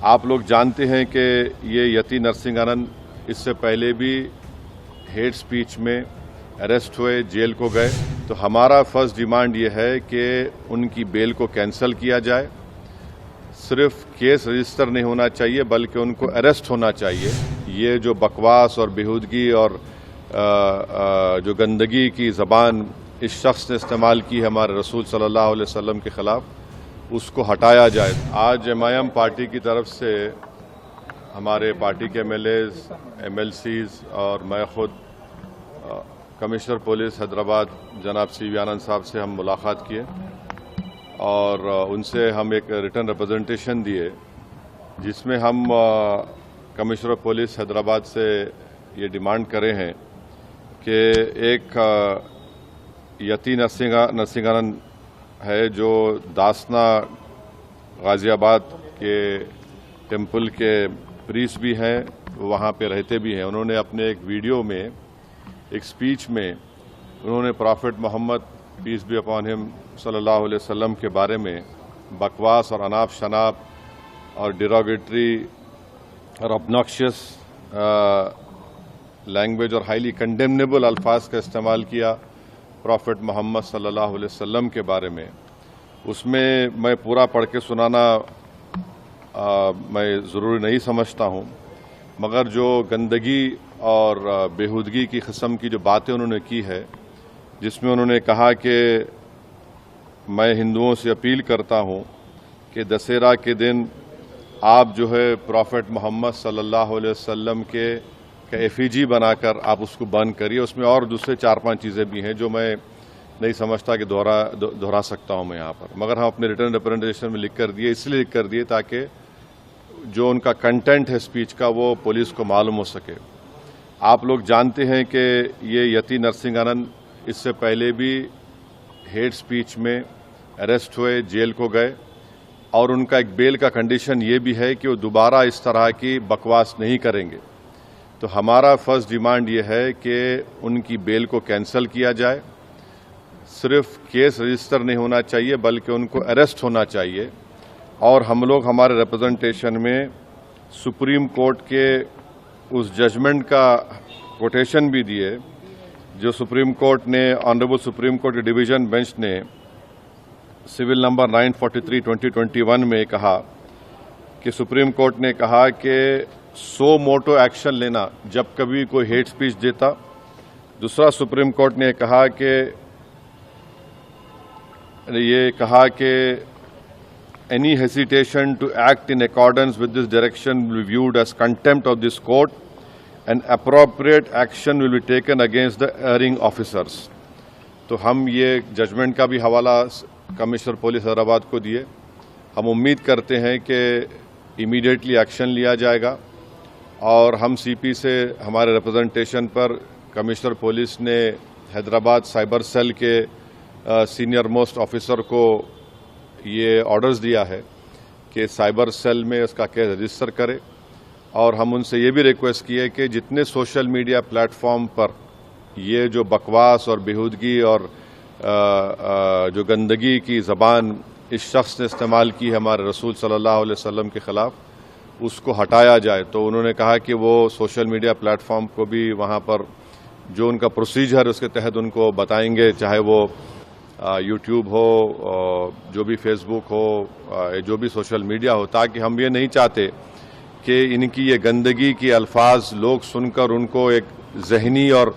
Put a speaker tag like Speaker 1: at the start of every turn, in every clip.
Speaker 1: आप लोग जानते हैं कि ये यति नरसिंह आनंद इससे पहले भी हेट स्पीच में अरेस्ट हुए, जेल को गए। तो हमारा फर्स्ट डिमांड ये है कि उनकी बेल को कैंसिल किया जाए। सिर्फ केस रजिस्टर नहीं होना चाहिए बल्कि उनको अरेस्ट होना चाहिए। ये जो बकवास और बेहूदगी और जो गंदगी की ज़बान इस शख्स ने इस्तेमाल की है हमारे रसूल सल्लल्लाहु अलैहि वसल्लम के ख़िलाफ़, उसको हटाया जाए। आज एमआईएम पार्टी की तरफ से हमारे पार्टी के एमएलएज़, एमएलसीज़ और मैं खुद कमिश्नर पुलिस हैदराबाद जनाब सीवी आनंद साहब से हम मुलाकात किए और उनसे हम एक रिटन रिप्रेजेंटेशन दिए जिसमें हम कमिश्नर पुलिस हैदराबाद से ये डिमांड करे हैं कि एक यति नरसिंह आनंद है जो दासना गाज़ियाबाद के टेम्पल के प्रीस्ट भी हैं, वहाँ पे रहते भी हैं। उन्होंने अपने एक वीडियो में, एक स्पीच में उन्होंने prophet Muhammad peace be upon him सल्लल्लाहु अलैहि वसल्लम के बारे में बकवास और अनाप शनाप और डिरोगेटरी और ऑब्नॉक्शियस लैंग्वेज और हाईली कंडेमनेबल अल्फाज का इस्तेमाल किया प्रॉफिट मोहम्मद सल्लल्लाहु अलैहि वसल्लम के बारे में। उसमें मैं पूरा पढ़ के सुनाना मैं ज़रूरी नहीं समझता हूँ, मगर जो गंदगी और बेहूदगी की किस्म की जो बातें उन्होंने की है, जिसमें उन्होंने कहा कि मैं हिंदुओं से अपील करता हूँ कि दशहरा के दिन आप जो है प्रॉफिट मोहम्मद सल्लल्लाहु अलैहि वसल्लम के एफिजी बनाकर आप उसको बर्न करिए। उसमें और दूसरे 4-5 चीज़ें भी हैं जो मैं नहीं समझता कि दोहरा सकता हूँ मैं यहाँ पर, मगर हम अपने रिटर्न रिप्रेजेंटेशन में लिख कर दिए, इसलिए लिख कर दिए ताकि जो उनका कंटेंट है स्पीच का वो पुलिस को मालूम हो सके। आप लोग जानते हैं कि ये यति नरसिंह आनंद इससे पहले भी हेट स्पीच में अरेस्ट हुए, जेल को गए और उनका एक बेल का कंडीशन ये भी है कि वो दोबारा इस तरह की बकवास नहीं करेंगे। तो हमारा फर्स्ट डिमांड ये है कि उनकी बेल को कैंसिल किया जाए। सिर्फ केस रजिस्टर नहीं होना चाहिए बल्कि उनको अरेस्ट होना चाहिए। और हम लोग हमारे रिप्रेजेंटेशन में सुप्रीम कोर्ट के उस जजमेंट का कोटेशन भी दिए जो सुप्रीम कोर्ट ने, ऑनरेबल सुप्रीम कोर्ट के डिवीजन बेंच ने सिविल नंबर 943/2021 में कहा कि सुप्रीम कोर्ट ने कहा कि सो मोटो एक्शन लेना जब कभी कोई हेट स्पीच देता। दूसरा, सुप्रीम कोर्ट ने कहा कि any hesitation to act in accordance with this direction will be viewed as contempt of this court and appropriate action will be taken against the erring officers। तो हम ये judgement का भी हवाला कमिश्नर पुलिस हैदराबाद को दिए। हम उम्मीद करते हैं कि इमीडिएटली एक्शन लिया जाएगा और हम सीपी से हमारे रिप्रेजेंटेशन पर कमिश्नर पुलिस ने हैदराबाद साइबर सेल के सीनियर मोस्ट ऑफिसर को ये ऑर्डर्स दिया है कि साइबर सेल में उसका केस रजिस्टर करे। और हम उनसे ये भी रिक्वेस्ट की है कि जितने सोशल मीडिया प्लेटफॉर्म पर ये जो बकवास और बेहूदगी और जो गंदगी की ज़बान इस शख्स ने इस्तेमाल की है हमारे रसूल सल्लल्लाहु अलैहि वसल्लम के ख़िलाफ़, उसको हटाया जाए। तो उन्होंने कहा कि वो सोशल मीडिया प्लेटफॉर्म को भी वहाँ पर जो उनका प्रोसीजर उसके तहत उनको बताएंगे, चाहे वो यूट्यूब हो, जो भी फेसबुक हो, जो भी सोशल मीडिया हो, ताकि हम ये नहीं चाहते कि इनकी ये गंदगी की अल्फाज लोग सुनकर उनको एक ज़हनी और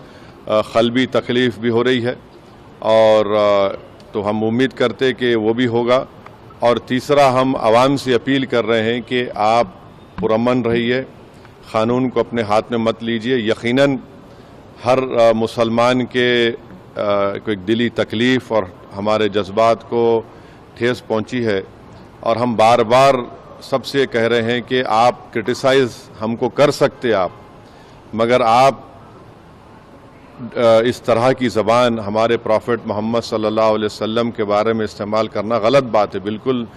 Speaker 1: क़ल्बी तकलीफ़ भी हो रही है। और तो हम उम्मीद करते कि वो भी होगा। और तीसरा, हम आवाम से अपील कर रहे हैं कि आप पुरअमन रहिए, क़ानून को अपने हाथ में मत लीजिए। यकीनन हर मुसलमान के को एक दिली तकलीफ़ और हमारे जज्बात को ठेस पहुंची है और हम बार बार सबसे कह रहे हैं कि आप क्रिटिसाइज़ हमको कर सकते आप, मगर आप इस तरह की ज़बान हमारे प्रॉफिट मोहम्मद सल्लल्लाहु अलैहि वसल्लम के बारे में इस्तेमाल करना गलत बात है, बिल्कुल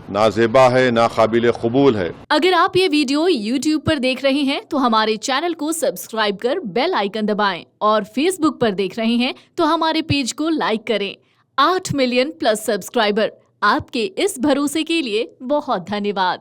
Speaker 1: नाज़ेबा है, नाकाबिल कबूल है।
Speaker 2: अगर आप ये वीडियो YouTube पर देख रहे हैं तो हमारे चैनल को सब्सक्राइब कर बेल आइकन दबाएं और Facebook पर देख रहे हैं तो हमारे पेज को लाइक करें। 8 मिलियन प्लस सब्सक्राइबर, आपके इस भरोसे के लिए बहुत धन्यवाद।